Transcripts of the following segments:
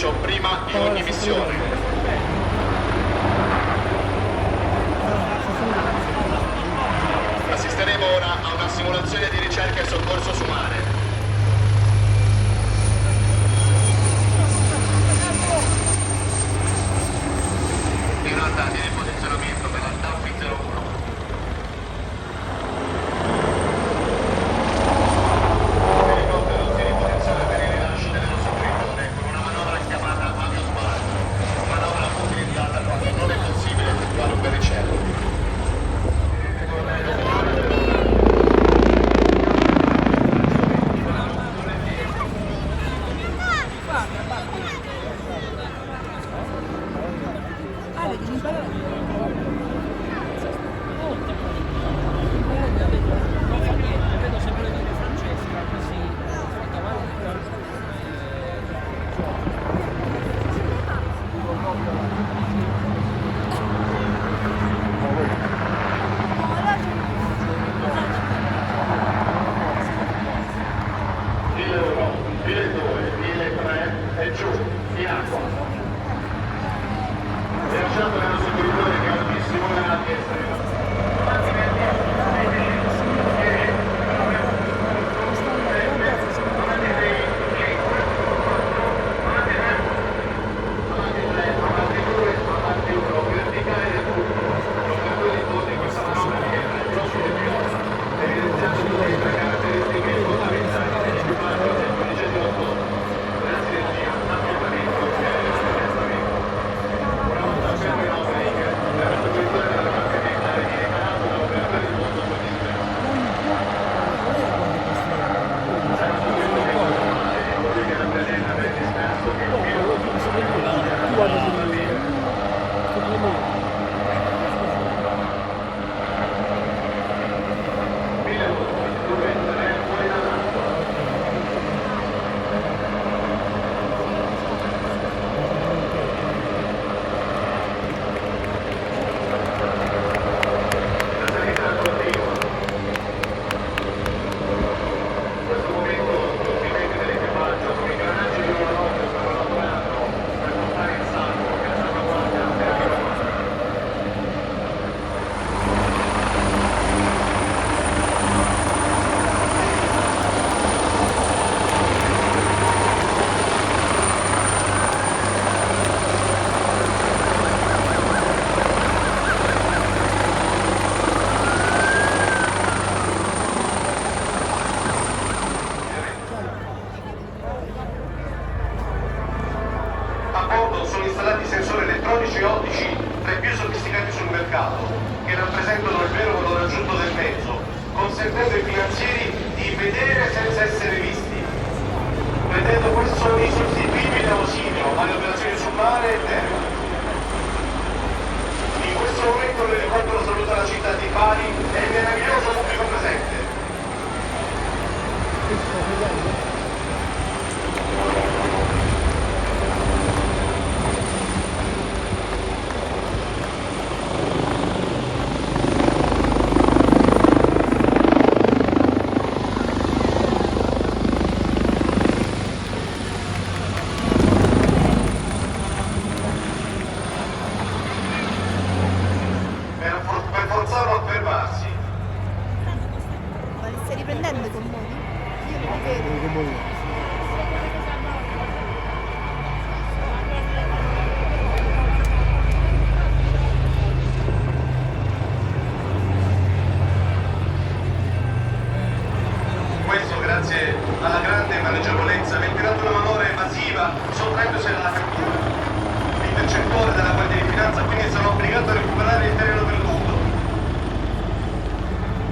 ufficio prima di ogni missione. Assisteremo ora a una simulazione di ricerca e soccorso su mare. Andati nel posizionamento per la Taffy 01. L'elicottero si riposiziona per il rilascio del nostro soccorritore con una manovra chiamata aviospar, manovra utilizzata quando non è possibile effettuare un baricello.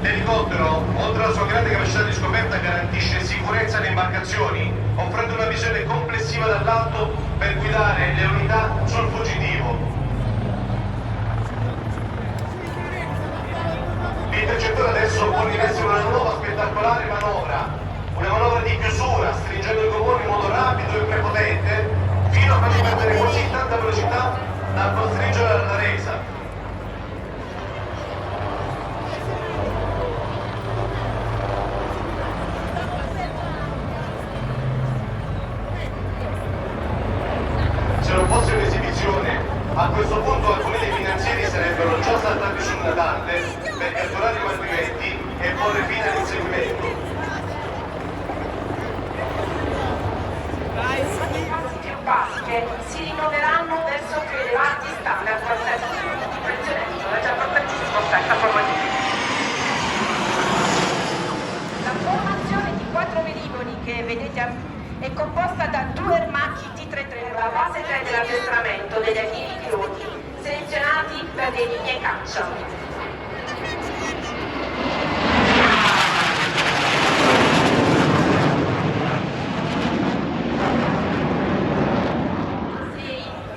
L'elicottero, oltre alla sua grande capacità di scoperta, garantisce sicurezza alle imbarcazioni, offrendo una visione complessiva dall'alto per guidare le unità sul fuggitivo. L'intercettore adesso pone in essere una nuova spettacolare manovra, una manovra di chiusura, stringendo il gommone in modo rapido e prepotente, fino a fargli perdere così tanta velocità da costringere alla resa. A questo punto alcuni dei finanzieri sarebbero già saltati sul natante per catturare i malviventi e porre fine all'inseguimento. Più basche si rimuoveranno verso più elevati standard qualitativi. Precedente, è già importantissimo questa formazione. La formazione di 4 velivoli che vedete è composta da 2 Ermacchi T-33, la base 3 dell'addestramento degli allievi piloti, selezionati da dei linee caccia.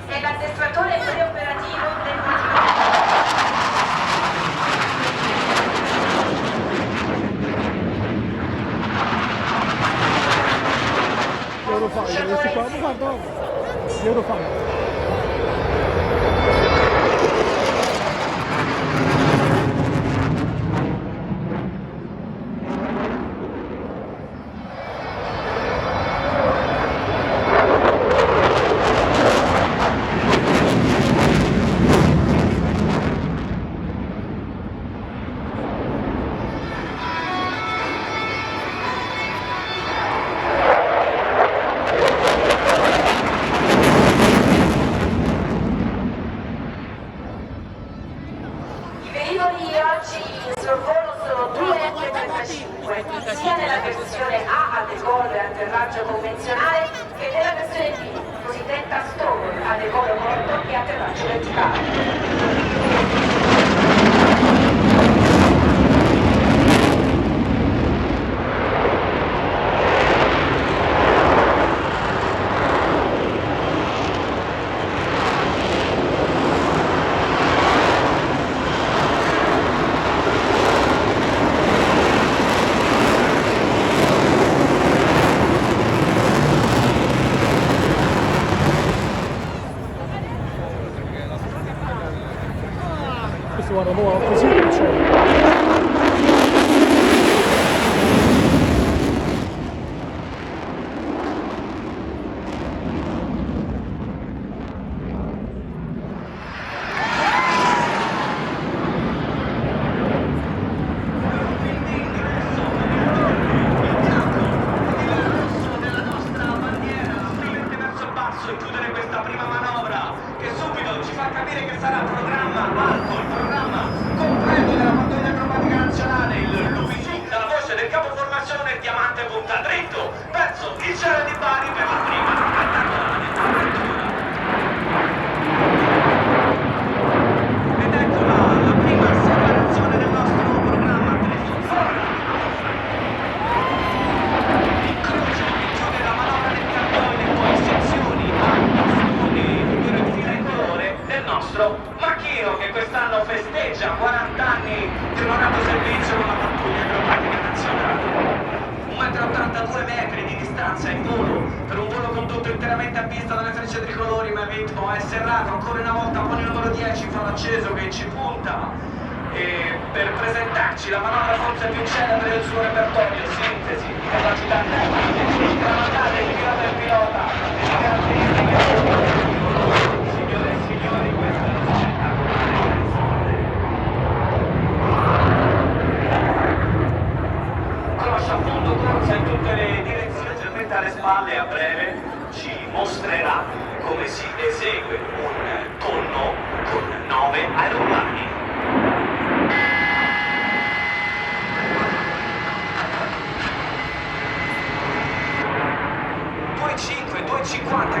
È l'addestratore preoperativo del Eurofighter, questi qua, guarda, Eurofighter. sia nella versione A a decollo e atterraggio convenzionale che nella versione B, cosiddetta Stone, a decollo corto e atterraggio verticale. Questo guarda, nuovo così non c'è. Chiudere questa prima manovra che subito ci fa capire che sarà il programma alto, il programma completo della pattuglia acrobatica nazionale, il Lupi dalla voce del capoformazione il diamante punta dritto verso il cielo di Bari per la prima spettacolare ed eccola la prima separazione del nostro programma telefonico. Incrocio che chiude la manovra del cartone, poi sezioni del nostro macchino che quest'anno festeggia 40 anni di onorato servizio con la pattuglia acrobatica nazionale. 1,82 metri di distanza in volo per un volo condotto interamente a vista dalle frecce tricolori, ma Vitmo è serrato ancora una volta con il numero 10 fa l'acceso che ci punta e per presentarci la manovra forse più celebre del suo repertorio, sintesi, capacità tecniche, tramandate il pilota del pilota e le caratteristiche signore e signori, questo è lo spettacolare croce a fondo corsa in tutte le direzioni, leggermente alle spalle e a breve ci mostrerà come si esegue un tonno con 9 aeroplani.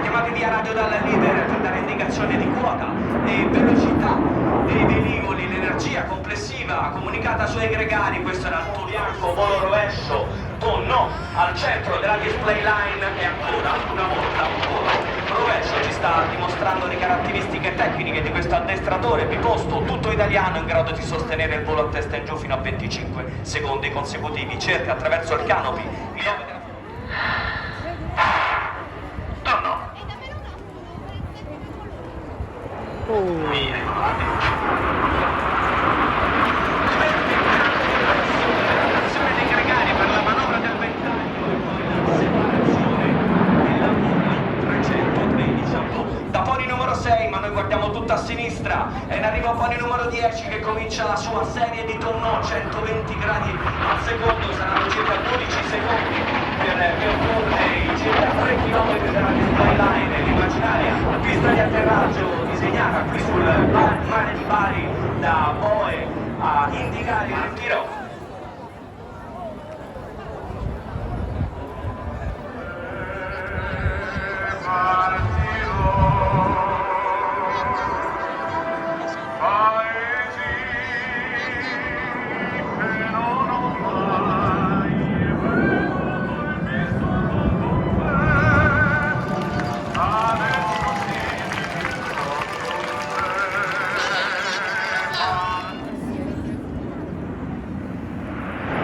Chiamati via radio dalla leader per dare indicazione di quota e velocità dei velivoli, l'energia complessiva comunicata sui gregari. Questo era il bianco, volo rovescio, tonno al centro della display line e ancora una volta un volo rovescio ci sta dimostrando le caratteristiche tecniche di questo addestratore biposto tutto italiano in grado di sostenere il volo a testa in giù fino a 25 secondi consecutivi. Cerca attraverso il canopy i 9 dei gregari per la manovra del ventaglio e poi la separazione della 313 da poli numero 6 6, ma noi guardiamo tutta a sinistra. E in arrivo poi il numero 10 che comincia la sua serie di tonneau, 120 gradi al secondo, saranno circa 12 secondi per percorrere i circa 3 km della display line, l'immaginaria pista di atterraggio disegnata qui sul mare di Bari da Boe a indicare il ritiro.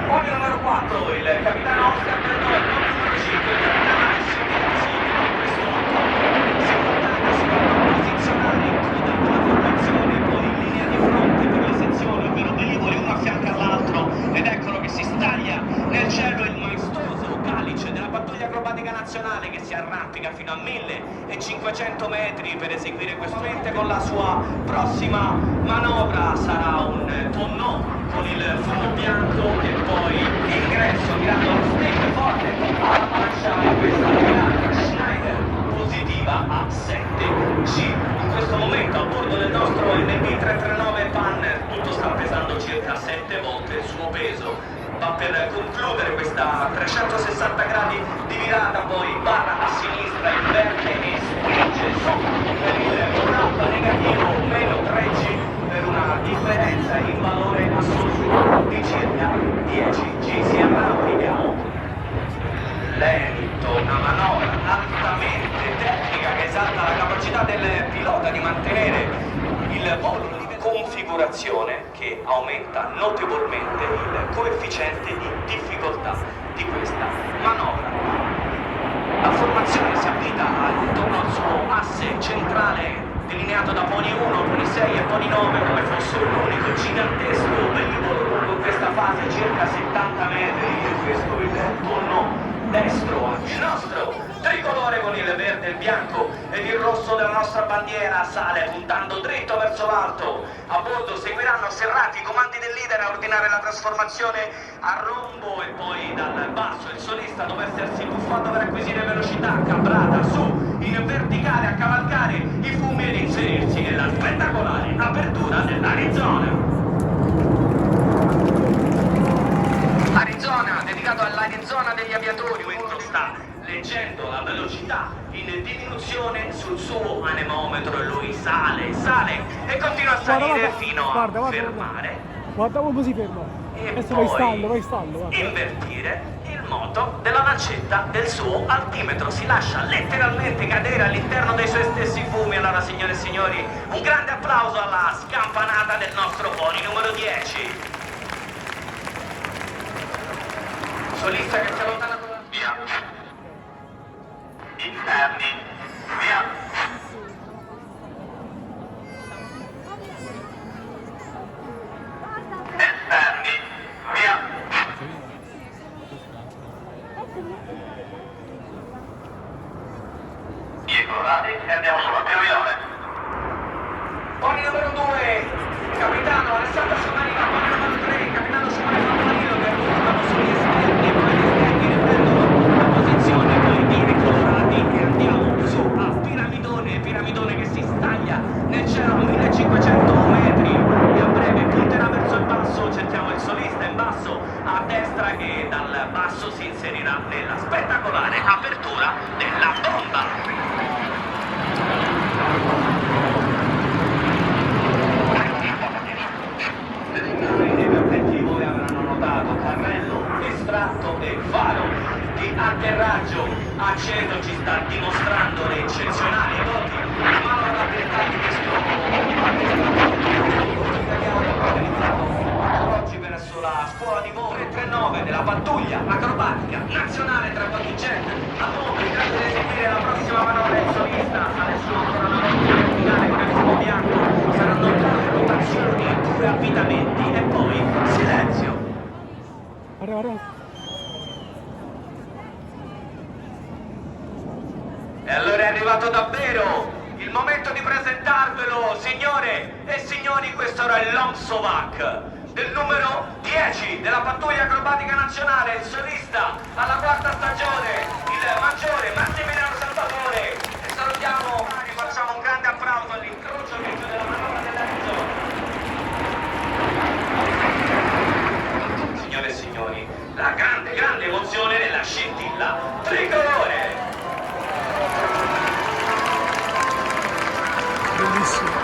Poi numero 4, il capitano Oscar Bernot, numero 5, il capitano Alessio Minzi, si vanno a posizionare in coda della formazione, poi in linea di fronte per le sezioni, ovvero velivoli uno a fianco all'altro, ed eccolo che si staglia nel cielo il maestoso calice della pattuglia acrobatica nazionale che si arrampica fino a 1500 metri per eseguire questo ente con la sua prossima manovra. Sarà un tonneau con il fumo bianco e poi ingresso mirando allo step forte alla pancia e questa mirata Schneider positiva a 7G. In questo momento a bordo del nostro NB339 Panner tutto sta pesando circa 7 volte il suo peso. Va per concludere questa 360 gradi di virata, poi barra a sinistra, inverte e spinge su per il flap negativo meno 3G per una differenza in valore assoluto di circa 10G. Si arrampica lento, una manovra altamente tecnica che esalta la capacità del pilota di mantenere il volo in configurazione che aumenta notevolmente il coefficiente di difficoltà di questa manovra. La formazione si avvita attorno al suo asse centrale delineato da poni 1, poni 6 e poni 9 come fosse l'unico gigantesco velivolo lungo questa fase, circa 70 metri, e questo il tonneau destro, il nostro tricolore con il verde, il bianco ed il rosso della nostra bandiera sale puntando dritto verso l'alto. A bordo seguiranno serrati i comandi del leader a ordinare la trasformazione a rombo e poi dal basso il solista dopo essersi buffato per acquisire velocità, cabrata su in verticale a cavalcare i fumi ed inserirsi nella spettacolare apertura dell'Arizona. Arizona, dedicato all'Arizona degli aviatori, mentre sta leggendo la velocità in diminuzione sul suo anemometro e lui sale e continua a salire fino a fermare. Guarda come si ferma. E Adesso poi vai stallo, guarda. invertire il moto della lancetta del suo altimetro. Si lascia letteralmente cadere all'interno dei suoi stessi fumi. Allora, signore e signori, un grande applauso alla scampanata del nostro pony numero 10. Solista che si allontana con la Via. Interni. Via. Esterni. Via. Via colorati e andiamo sulla piovillone. pony numero 2, capitano Alessandro Somarino, pony numero 3, capitano Somarino Fanfarino, che ruotano sugli esterni, poi gli esterni riprendono la posizione, poi viene colorati e andiamo su a piramidone che si staglia nel cielo a 1500 metri e a breve punterà verso il basso. Cerchiamo il solista in basso a destra che dal basso si inserirà nella spettacolare apertura della bomba. Voi avranno notato carrello, estratto e faro di atterraggio acceso ci sta dimostrando le eccezionali doti di manovrabilità di questo italiano oggi verso la scuola di volo 339 della pattuglia acrobatica nazionale tra contingente a bomba in grado di eseguire la prossima manovra del solista. Adesso ancora una volta verticale con il fumo bianco, saranno 3 rotazioni, 2 avvitamenti e poi silenzio. Arriva. E allora è arrivato davvero il momento di presentarvelo, signore e signori, questo era il Lomsovac del numero 10 della pattuglia acrobatica nazionale, il solista alla quarta stagione, il maggiore Massimiliano Salvatore. E salutiamo, facciamo un grande applauso all'incrocio della manovra dell'Arizona. Signore e signori, la grande emozione della scintilla tricolore. Bellissimo.